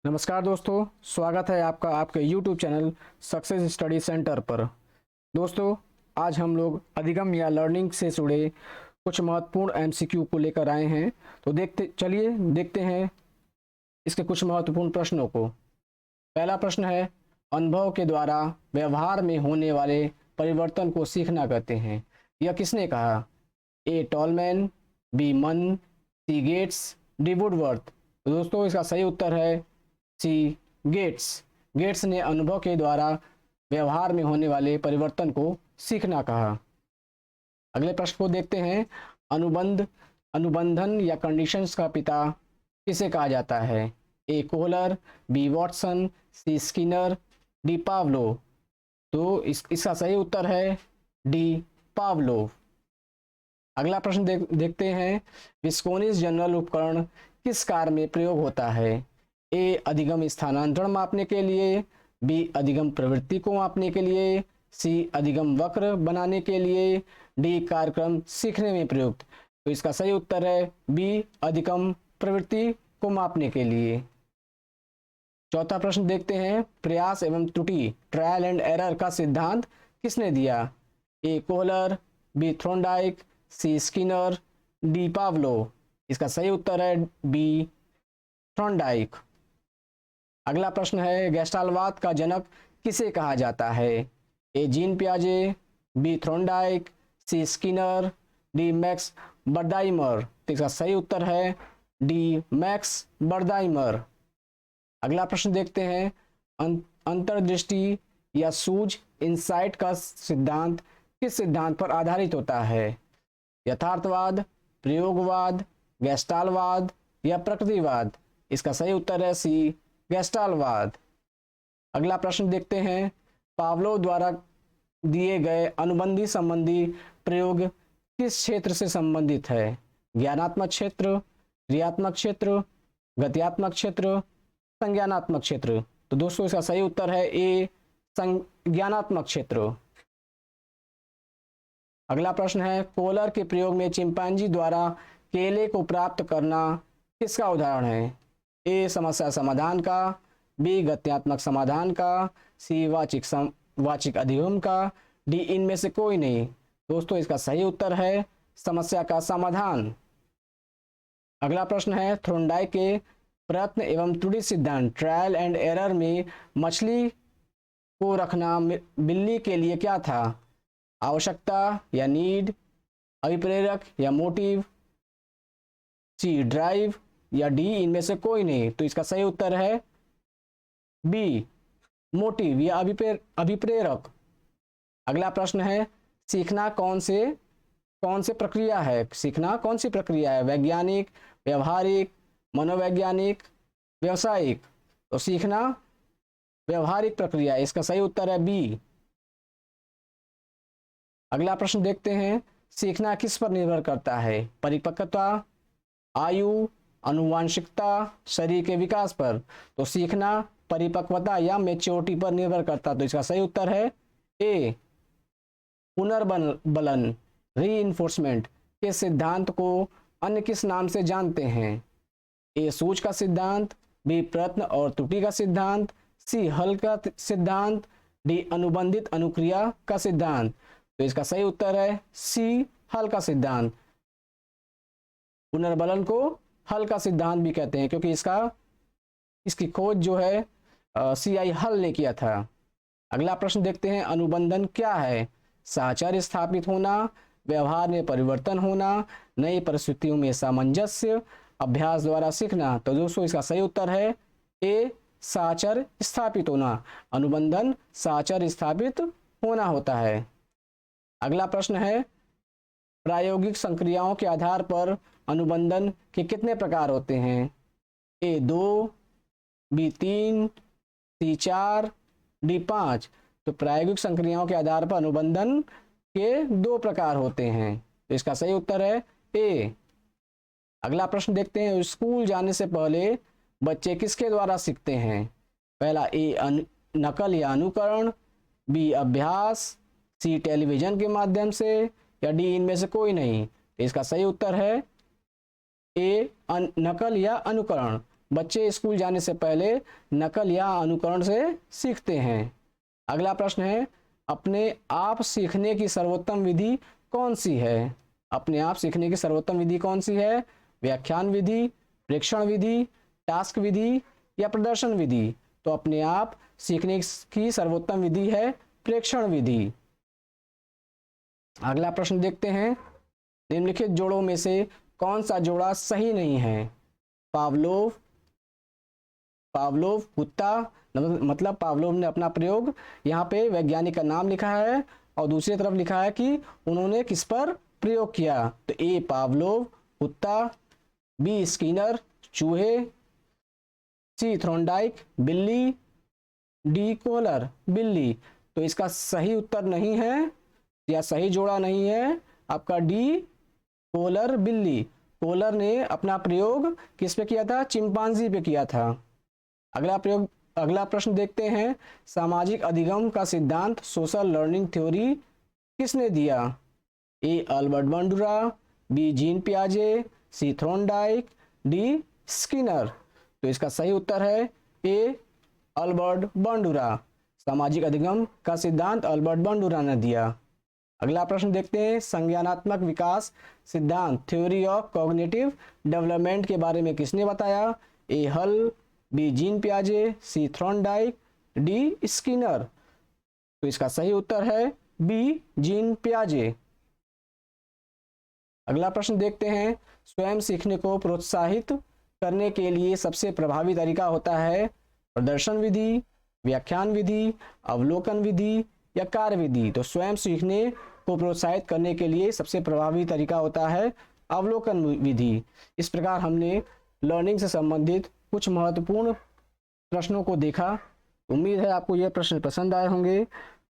नमस्कार दोस्तों, स्वागत है आपका आपके YouTube channel success study centre पर। दोस्तों, आज हम लोग अधिगम या लर्निंग से जुड़े कुछ महत्वपूर्ण MCQ को लेकर आए हैं। तो देखते हैं इसके कुछ महत्वपूर्ण प्रश्नों को। पहला प्रश्न है, अनुभव के द्वारा व्यवहार में होने वाले परिवर्तन को सीखना कहते हैं। यह किसने कहा? ए टॉलमैन, बी मन, सी गेट्स, डी वुडवर्थ। तो दोस्तों, इसका सही उत्तर है सी गेट्स। गेट्स ने अनुभव के द्वारा व्यवहार में होने वाले परिवर्तन को सीखना कहा। अगले प्रश्न को देखते हैं, अनुबंधन या कंडीशंस का पिता किसे कहा जाता है? ए कोहलर, बी वॉटसन, सी स्किनर, डी पावलो। तो इसका सही उत्तर है डी पावलोव। अगला प्रश्न देखते हैं, विस्कोनिस जनरल उपकरण किस कार्य में प्रयोग होता है? ए अधिगम स्थानांतरण मापने के लिए, बी अधिगम प्रवृत्ति को मापने के लिए, सी अधिगम वक्र बनाने के लिए, डी कार्यक्रम सीखने में प्रयुक्त। तो इसका सही उत्तर है बी अधिगम प्रवृत्ति को मापने के लिए। चौथा प्रश्न देखते हैं, प्रयास एवं त्रुटि ट्रायल एंड एरर का सिद्धांत किसने दिया? ए कोहलर, बी थ्रोंडाइक, सी स्किनर, डी पावलो। इसका सही उत्तर है बी थ्रोंडाइक। अगला प्रश्न है, गेस्टाल्टवाद का जनक किसे कहा जाता है? ए जीन पियाजे, बी थ्रोंडाइक, सी स्किनर, डी मैक्स बर्दाइमर। तो इसका सही उत्तर है डी मैक्स बर्दाइमर। अगला प्रश्न देखते हैं, अंतर्दृष्टि या सूझ इंसाइट का सिद्धांत किस सिद्धांत पर आधारित होता है? यथार्थवाद, प्रयोगवाद, गेस्टाल्टवाद या प्रकृतिवाद। इसका सही उत्तर है सी गेस्टाल्टवाद। अगला प्रश्न देखते हैं, पावलोव द्वारा दिए गए अनुबंधी संबंधी प्रयोग किस क्षेत्र से संबंधित है? ज्ञानात्मक क्षेत्र, क्रियात्मक क्षेत्र, गत्यात्मक क्षेत्र, संज्ञानात्मक क्षेत्र। तो दोस्तों, इसका सही उत्तर है ए संज्ञानात्मक क्षेत्र। अगला प्रश्न है, कोहलर के प्रयोग में चिंपांजी द्वारा केले को प्राप्त करना किसका उदाहरण है? ए समस्या समाधान का, बी गत्यात्मक समाधान का, सी वाचिक अधिगम का, डी इनमें से कोई नहीं। दोस्तों, इसका सही उत्तर है समस्या का समाधान। अगला प्रश्न है, थ्रोंडाइक के प्रयत्न एवं त्रुटि सिद्धांत ट्रायल एंड एरर में मछली को रखना बिल्ली के लिए क्या था? आवश्यकता या नीड, अभिप्रेरक या मोटिव, सी ड्राइव या डी इनमें से कोई नहीं। तो इसका सही उत्तर है बी मोटिव या अभिप्रेरक। अगला प्रश्न है, सीखना कौन से प्रक्रिया है? सीखना कौन सी प्रक्रिया है? वैज्ञानिक, व्यवहारिक, मनोवैज्ञानिक, व्यवसायिक। तो सीखना व्यवहारिक प्रक्रिया। इसका सही उत्तर है बी। अगला प्रश्न देखते हैं, सीखना किस पर निर्भर करता है? परिपक्वता, आयु, आनुवांशिकता, शरीर के विकास पर। तो सीखना परिपक्वता या मैच्योरिटी पर निर्भर करता। तो इसका सही उत्तर है ए पुनर्बलन रीइंफोर्समेंट के सिद्धांत को अन्य किस नाम से जानते हैं? ए सूझ का सिद्धांत, बी प्रयत्न और त्रुटि का सिद्धांत, सी हल का सिद्धांत, डी अनुबंधित अनुक्रिया का सिद्धांत। तो इसका सही उत्तर है सी हल का सिद्धांत। पुनर्बलन को हल का सिद्धांत भी कहते हैं क्योंकि इसकी खोज जो है CI हल ने किया था। अगला प्रश्न देखते हैं, अनुबंधन क्या है? साहचर्य स्थापित होना, व्यवहार में परिवर्तन होना, नई परिस्थितियों में सामंजस्य, अभ्यास द्वारा सीखना। तो दोस्तों, इसका सही उत्तर है ए साहचर्य स्थापित होना। अनुबंधन साहचर्य स्थापित होना होता है। अगला प्रश्न है, प्रायोगिक संक्रियाओं के आधार पर अनुबंधन के कितने प्रकार होते हैं? ए 2, बी 3, सी 4, डी 5। तो प्रायोगिक संक्रियाओं के आधार पर अनुबंधन के 2 प्रकार होते हैं। तो इसका सही उत्तर है ए। अगला प्रश्न देखते हैं, स्कूल जाने से पहले बच्चे किसके द्वारा सीखते हैं? पहला ए नकल या अनुकरण, बी अभ्यास, सी टेलीविजन के माध्यम से या डी इनमें से कोई नहीं। तो इसका सही उत्तर है ए नकल या अनुकरण। बच्चे स्कूल जाने से पहले नकल या अनुकरण से सीखते हैं। अगला प्रश्न है, अपने आप सीखने की सर्वोत्तम विधि कौन सी है? अपने आप सीखने की सर्वोत्तम विधि कौन सी है? व्याख्यान विधि, प्रेक्षण विधि, टास्क विधि या प्रदर्शन विधि? तो अपने आप सीखने की सर्वोत्तम विधि है प्रेक्षण विधि। अगला प्रश्न देखते हैं, निम्नलिखित जोड़ों में से कौन सा जोड़ा सही नहीं है? पावलोव कुत्ता, मतलब पावलोव ने अपना प्रयोग, यहाँ पे वैज्ञानिक का नाम लिखा है और दूसरी तरफ लिखा है कि उन्होंने किस पर प्रयोग किया। तो ए पावलोव कुत्ता, बी स्किनर चूहे, सी थ्रोनडाइक बिल्ली, डी कोहलर बिल्ली। तो इसका सही उत्तर नहीं है या सही जोड़ा नहीं है आपका डी कोहलर बिल्ली। कोहलर ने अपना प्रयोग किस पे किया था? चिंपांजी पे किया था। अगला प्रश्न देखते हैं, सामाजिक अधिगम का सिद्धांत सोशल लर्निंग थ्योरी किसने दिया? A Albert Bandura, B Jean पियाजे, सी थ्रोनडाइक, डी स्किनर। तो इसका सही उत्तर है ए अल्बर्ट बंडुरा। सामाजिक अधिगम का सिद्धांत अल्बर्ट बंडुरा ने दिया। अगला प्रश्न देखते हैं, संज्ञानात्मक विकास सिद्धांत थ्योरी ऑफ कॉग्निटिव डेवलपमेंट के बारे में किसने बताया? ए हल, बी जीन पियाजे, सी थ्रोनडाइक, डी स्किनर। तो इसका सही उत्तर है बी जीन पियाजे। अगला प्रश्न देखते हैं, स्वयं सीखने को प्रोत्साहित करने के लिए सबसे प्रभावी तरीका होता है प्रदर्शन विधि, व्याख्यान विधि, अवलोकन विधि या कार्य विधि? तो स्वयं सीखने को प्रोत्साहित करने के लिए सबसे प्रभावी तरीका होता है अवलोकन विधि। इस प्रकार हमने लर्निंग से संबंधित कुछ महत्वपूर्ण प्रश्नों को देखा। उम्मीद है आपको यह प्रश्न पसंद आए होंगे।